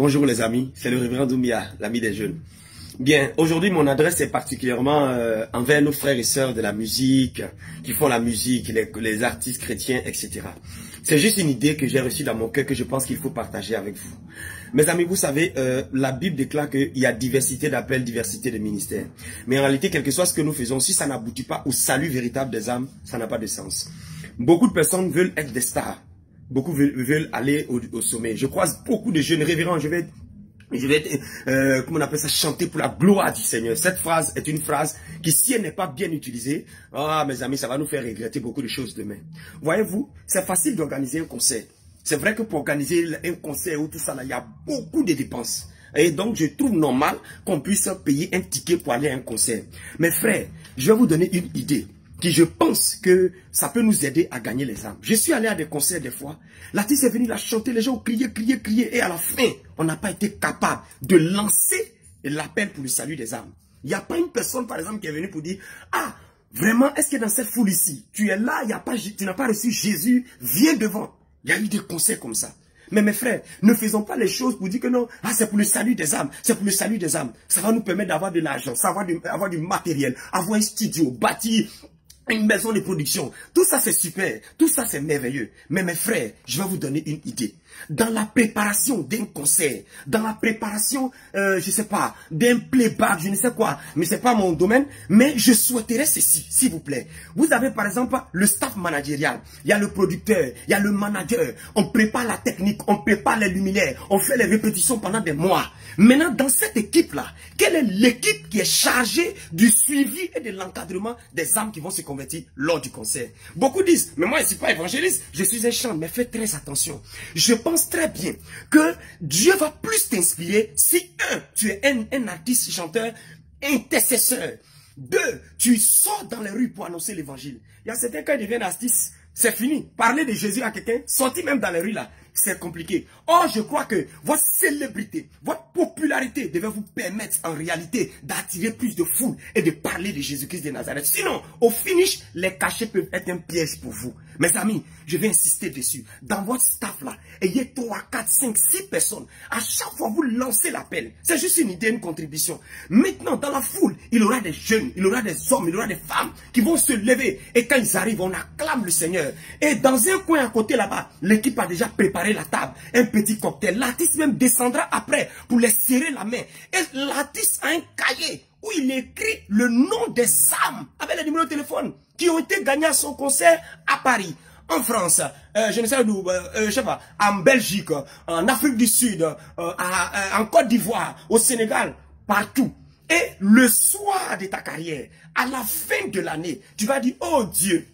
Bonjour les amis, c'est le révérend Doumbia, l'ami des jeunes. Bien, aujourd'hui mon adresse est particulièrement envers nos frères et sœurs de la musique, qui font la musique, les artistes chrétiens, etc. C'est juste une idée que j'ai reçue dans mon cœur que je pense qu'il faut partager avec vous. Mes amis, vous savez, la Bible déclare qu'il y a diversité d'appels, diversité de ministères. Mais en réalité, quel que soit ce que nous faisons, si ça n'aboutit pas au salut véritable des âmes, ça n'a pas de sens. Beaucoup de personnes veulent être des stars. Beaucoup veulent aller au sommet. Je croise beaucoup de jeunes révérends. Je vais comment on appelle ça, chanter pour la gloire du Seigneur. Cette phrase est une phrase qui, si elle n'est pas bien utilisée, mes amis, ça va nous faire regretter beaucoup de choses demain. Voyez-vous, c'est facile d'organiser un concert. C'est vrai que pour organiser un concert ou tout ça, là, il y a beaucoup de dépenses. Et donc, je trouve normal qu'on puisse payer un ticket pour aller à un concert. Mes frères, je vais vous donner une idée qui, je pense que ça peut nous aider à gagner les âmes. Je suis allé à des concerts des fois. L'artiste est venu la chanter, les gens ont crié, crié, crié. Et à la fin, on n'a pas été capable de lancer l'appel pour le salut des âmes. Il n'y a pas une personne, par exemple, qui est venue pour dire, ah, vraiment, est-ce que dans cette foule ici, tu es là, tu n'as pas reçu Jésus, viens devant. Il y a eu des concerts comme ça. Mais mes frères, ne faisons pas les choses pour dire que non, c'est pour le salut des âmes, c'est pour le salut des âmes. Ça va nous permettre d'avoir de l'argent, avoir du matériel, avoir un studio, bâtir une maison de production. Tout ça c'est super, tout ça c'est merveilleux. Mais mes frères, je vais vous donner une idée. Dans la préparation d'un concert, dans la préparation, je sais pas, d'un playback, je ne sais quoi, mais c'est pas mon domaine, mais je souhaiterais ceci, s'il vous plaît. Vous avez par exemple le staff managérial, il y a le producteur, il y a le manager, on prépare la technique, on prépare les luminaires, on fait les répétitions pendant des mois. Maintenant, dans cette équipe-là, quelle est l'équipe qui est chargée du suivi et de l'encadrement des âmes qui vont se convertir lors du concert? Beaucoup disent, mais moi je ne suis pas évangéliste, je suis un chanteur, mais faites très attention. Je pense très bien que Dieu va plus t'inspirer si, tu es un artiste, chanteur, intercesseur. 2, tu sors dans les rues pour annoncer l'évangile. Il y a certains cas, ils deviennent artistes, c'est fini. Parler de Jésus à quelqu'un, sortir même dans les rues là, c'est compliqué. Or, je crois que votre célébrité, votre popularité devait vous permettre en réalité d'attirer plus de foule et de parler de Jésus-Christ de Nazareth. Sinon, au finish, les cachets peuvent être un piège pour vous. Mes amis, je vais insister dessus. Dans votre staff là, ayez 3, 4, 5, 6 personnes. À chaque fois, vous lancez l'appel. C'est juste une idée, une contribution. Maintenant, dans la foule, il y aura des jeunes, il y aura des hommes, il y aura des femmes qui vont se lever. Et quand ils arrivent, on acclame le Seigneur. Et dans un coin à côté là-bas, l'équipe a déjà préparé la table, un petit cocktail. L'artiste même descendra après pour les serrer la main. Et l'artiste a un cahier où il écrit le nom des âmes avec les numéros de téléphone qui ont été gagnés à son concert à Paris, en France, je ne sais d'où, je sais pas, en Belgique, en Afrique du Sud, en Côte d'Ivoire, au Sénégal, partout. Et le soir de ta carrière, à la fin de l'année, tu vas dire, oh Dieu,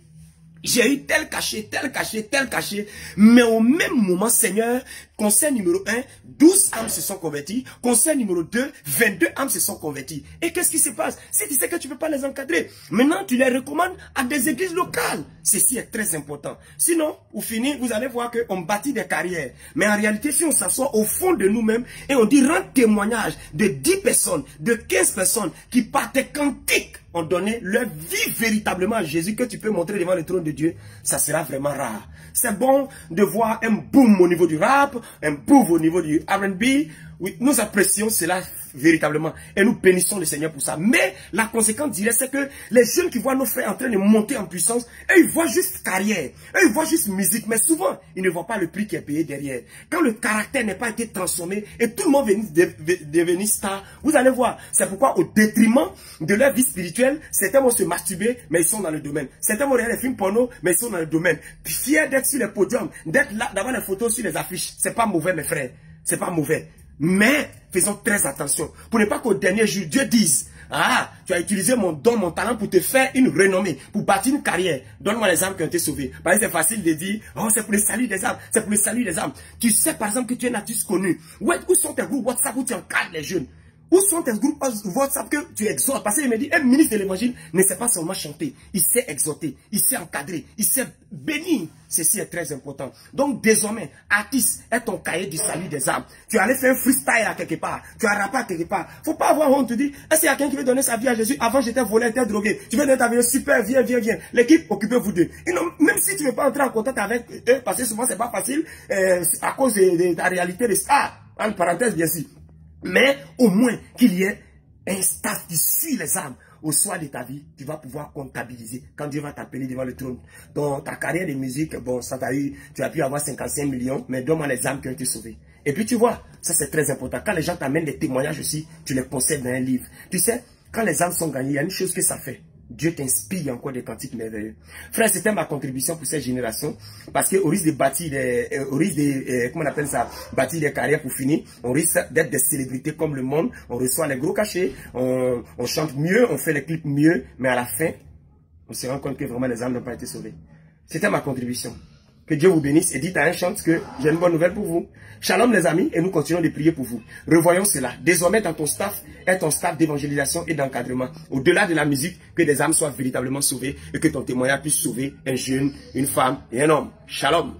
j'ai eu tel cachet, tel cachet, tel cachet, mais au même moment, Seigneur, concert numéro 1, 12 âmes se sont converties, concert numéro 2, 22 âmes se sont converties. Et qu'est-ce qui se passe? Si tu sais que tu ne peux pas les encadrer, maintenant tu les recommandes à des églises locales. Ceci est très important. Sinon, au fini, vous allez voir qu'on bâtit des carrières. Mais en réalité, si on s'assoit au fond de nous-mêmes et on dit rendre témoignage de 10 personnes, de 15 personnes qui par des cantiques ont donné leur vie véritablement à Jésus que tu peux montrer devant le trône de Dieu, ça sera vraiment rare. C'est bon de voir un boom au niveau du rap, un boom au niveau du R&B. Oui, nous apprécions cela véritablement et nous bénissons le Seigneur pour ça. Mais la conséquence directe, c'est que les jeunes qui voient nos frères en train de monter en puissance, eux, ils voient juste carrière, eux, ils voient juste musique, mais souvent, ils ne voient pas le prix qui est payé derrière. Quand le caractère n'est pas été transformé et tout le monde devenir star, vous allez voir, c'est pourquoi au détriment de leur vie spirituelle, certains vont se masturber, mais ils sont dans le domaine. Certains vont regarder des films porno, mais ils sont dans le domaine. Fiers d'être sur les podiums, d'être là, d'avoir des photos sur les affiches, c'est pas mauvais, mes frères, c'est pas mauvais. Mais faisons très attention pour ne pas qu'au dernier jour, Dieu dise, ah, tu as utilisé mon don, mon talent pour te faire une renommée, pour bâtir une carrière. Donne-moi les âmes qui ont été sauvées. Parce que c'est facile de dire, oh, c'est pour le salut des âmes, c'est pour le salut des âmes. Tu sais par exemple que tu es un artiste connu. Où sont tes groupes WhatsApp où tu encadres les jeunes? Où sont tes groupes WhatsApp que tu exhortes? Parce qu'il me dit, un ministre de l'évangile ne sait pas seulement chanter, il sait exhorter, il sait encadrer, il sait bénir. Ceci est très important. Donc désormais, artiste est ton cahier du salut des âmes. Tu allais faire un freestyle à quelque part, tu as rappé à quelque part. Faut pas avoir honte, tu dis, est-ce qu'il y a quelqu'un qui veut donner sa vie à Jésus? Avant j'étais volé, j'étais drogué. Tu veux donner ta vie, super, viens, viens, viens. L'équipe, occupez-vous d'eux. Même si tu ne veux pas entrer en contact avec eux, parce que souvent c'est pas facile, à cause de la réalité des stars. entre parenthèses bien sûr. Mais au moins qu'il y ait un staff qui suit les âmes. Au soir de ta vie, tu vas pouvoir comptabiliser quand Dieu va t'appeler devant le trône. Dans ta carrière de musique, bon, ça t'a eu, tu as pu avoir 55 millions, mais donne-moi les âmes qui ont été sauvées. Et puis tu vois, ça c'est très important. Quand les gens t'amènent des témoignages aussi, tu les conserves dans un livre. Tu sais, quand les âmes sont gagnées, il y a une chose que ça fait. Dieu t'inspire encore des cantiques merveilleux. Frère, c'était ma contribution pour cette génération. Parce qu'au risque de bâtir comment on appelle ça, bâtir des carrières pour finir, on risque d'être des célébrités comme le monde. On reçoit les gros cachets, on chante mieux, on fait les clips mieux, mais à la fin, on se rend compte que vraiment les âmes n'ont pas été sauvées. C'était ma contribution. Que Dieu vous bénisse et dites à un chant que j'ai une bonne nouvelle pour vous. Shalom les amis et nous continuons de prier pour vous. Revoyons cela. Désormais dans ton staff est ton staff d'évangélisation et d'encadrement. Au-delà de la musique, que des âmes soient véritablement sauvées et que ton témoignage puisse sauver un jeune, une femme et un homme. Shalom.